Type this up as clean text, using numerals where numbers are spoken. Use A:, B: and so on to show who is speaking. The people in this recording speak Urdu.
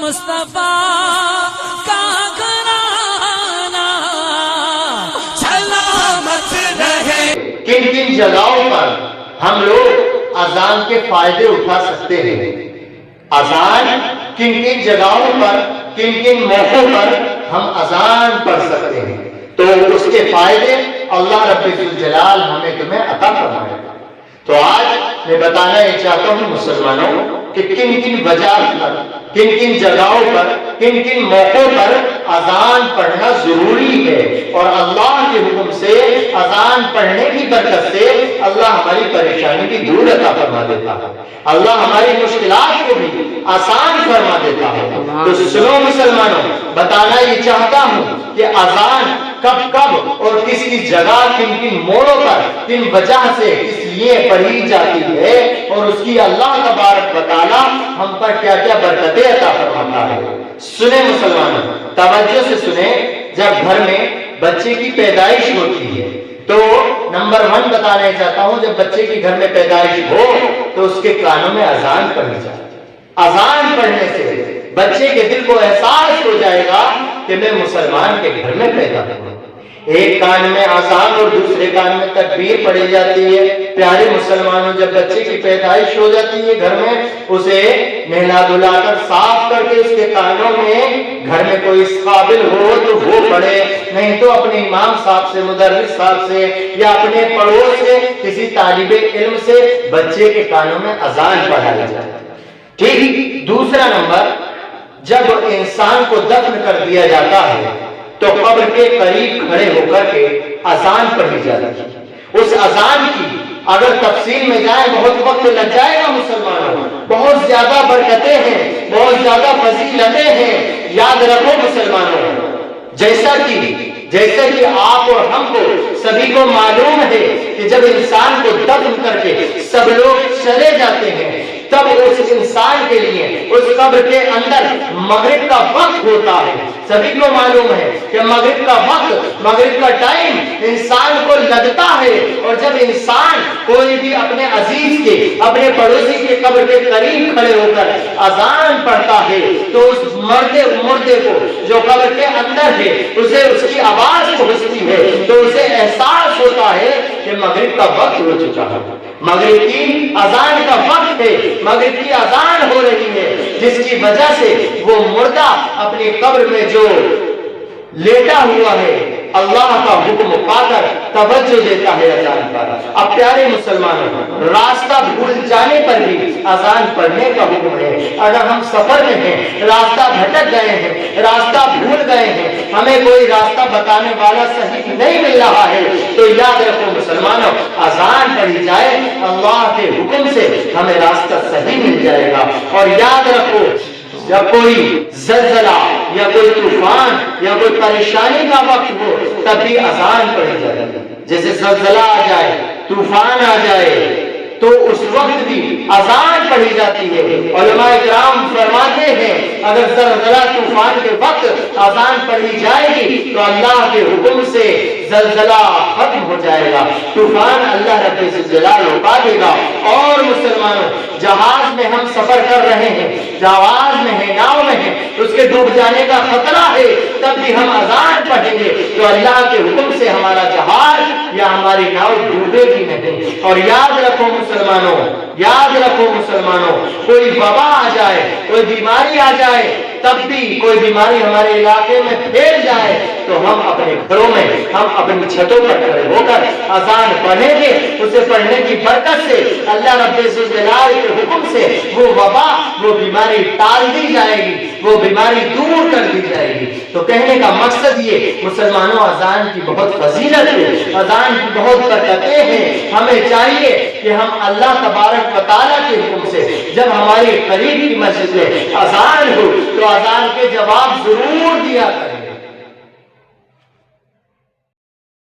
A: مصطفیٰ کا گھرانہ سلامت رہے۔
B: کن کن جگہوں پر ہم لوگ اذان کے فائدے اٹھا سکتے ہیں؟ اذان کن کن جگہوں پر، کن کن موقعوں پر ہم اذان پڑھ سکتے ہیں، تو اس کے فائدے اللہ رب الجلال ہمیں تمہیں عطا فرمائے گا۔ تو آج میں بتانا یہ چاہتا ہوں مسلمانوں کہ کن کن وجہ پر، کن کن جگہوں پر، کن کن موقعوں پر اذان پڑھنا ضروری ہے، اور اللہ کے حکم سے اذان پڑھنے کی برکت سے اللہ ہماری پریشانی بھی دور عطا فرما دیتا ہے، اللہ ہماری مشکلات کو بھی آسان فرما دیتا ہے۔ تو سنو مسلمانوں، بتانا یہ چاہتا ہوں کہ اذان کب کب اور کس کس جگہ، کن کن موڑوں پر، کن وجہ سے، کس لیے پڑھی جاتی ہے، اور اس کی اللہ تبارک و تعالی ہم پر کیا کیا برکتیں عطا فرماتا ہے۔ سنیں مسلمانوں، توجہ سے سنیں، جب گھر میں بچے کی پیدائش ہوتی ہے تو نمبر 1 بتانا چاہتا ہوں، جب بچے کی گھر میں پیدائش ہو تو اس کے کانوں میں اذان پڑھنی چاہیے۔ اذان پڑھنے سے بچے کے دل کو احساس ہو جائے گا کہ میں مسلمان کے گھر میں پیدا ہوں۔ ایک کان میں اذان اور دوسرے کان میں تکبیر پڑھی جاتی ہے۔ پیارے مسلمانوں، جب بچے کی پیدائش ہو جاتی ہے گھر میں، اسے نہلا دھلا کر صاف کر کے اس کے کانوں میں، گھر میں کوئی اس قابل ہو تو وہ پڑھے، نہیں تو اپنے امام صاحب سے، مدرس صاحب سے، یا اپنے پڑوس سے کسی طالب علم سے بچے کے کانوں میں اذان پڑھائی جائے۔ ٹھیک۔ دوسرا نمبر، جب انسان کو دفن کر دیا جاتا ہے تو قبر کے قریب کھڑے ہو کر کے اذان پڑھی جاتی ہے۔ اس اذان کی اگر تفصیل میں جائیں بہت وقت لگ جائے گا مسلمانوں، بہت زیادہ برکتیں ہیں، بہت زیادہ فضیلتیں ہیں۔ یاد رکھو مسلمانوں، جیسا کہ آپ اور ہم کو سبھی کو معلوم ہے کہ جب انسان کو دفن کر کے سب لوگ چلے جاتے ہیں تب اس انسان کے لیے اس قبر کے اندر مغرب کا وقت ہوتا ہے۔ سبھی کو معلوم ہے کہ مغرب کا وقت، مغرب کا ٹائم انسان کو لگتا ہے، اور جب انسان کوئی بھی اپنے عزیز کے، اپنے پڑوسی کے قبر کے قریب کھڑے ہو کر اذان پڑھتا ہے تو اس مردے کو جو قبر کے اندر ہے اسے اس کی آواز پہنچتی ہے تو اسے احساس ہوتا ہے کہ مغرب کا وقت ہو چکا ہے، مغرب کی اذان کا وقت ہے، مغرب کی اذان ہو رہی ہے، جس کی وجہ سے وہ مردہ اپنی قبر میں جو لیٹا ہوا ہے اللہ کا حکم پا کر توجہ دیتا ہے اذان پر۔ اب پیارے مسلمانوں، راستہ بھول جانے پر بھی اذان پڑھنے کا حکم ہے۔ اگر ہم سفر میں ہیں، راستہ بھٹک گئے ہیں، راستہ بھول گئے ہیں، ہمیں کوئی راستہ بتانے والا صحیح نہیں مل رہا ہے، تو یاد رکھو مسلمانوں، اذان پڑھی جائے، اللہ کے حکم سے ہمیں راستہ صحیح مل جائے گا۔ اور یاد رکھو، جب کوئی زلزلہ یا کوئی طوفان یا کوئی پریشانی کا وقت ہو تب بھی اذان پڑھی جائے۔ جیسے زلزلہ آ جائے، طوفان آ جائے تو اس وقت بھی اذان پڑھی جاتی ہے۔ علماء کرام فرماتے ہیں اگر زلزلہ طوفان کے وقت اذان پڑھی جائے گی تو اللہ کے حکم سے زلزلہ ختم ہو جائے گا، طوفان اللہ رب الجلال روکا دے گا۔ اور مسلمانوں، جہاز میں ہم سفر کر رہے ہیں، جہاز میں ہیں، ناؤ میں ہیں، اس کے ڈوب جانے کا خطرہ ہے، تب بھی ہم اذان پڑھیں گے تو اللہ کے حکم سے ہمارا جہاز یا ہماری ناؤ ڈوبے گی نہیں۔ اور یاد رکھو مسلمانوں، یاد رکھو مسلمانوں، کوئی وبا آ جائے، کوئی بیماری آ جائے، تب بھی کوئی بیماری ہمارے علاقے میں پھیل جائے تو ہم اپنے گھروں میں، ہم اپنی چھتوں پر کھڑے ہو کر اذان پڑھیں گے۔ اسے پڑھنے کی برکت سے اللہ رب الجلال کے حکم سے وہ وبا، وہ بیماری ٹال دی جائے گی، وہ بیماری دور کر دی جائے گی۔ تو کہنے کا مقصد یہ مسلمانوں، اذان کی بہت فضیلت ہے، اذان کی بہت برکتیں ہیں۔ ہمیں چاہیے کہ ہم اللہ تبارک و تعالیٰ کے حکم سے جب ہماری قریب کی مسجد میں اذان ہو تو اذان کے جواب ضرور دیا کریں۔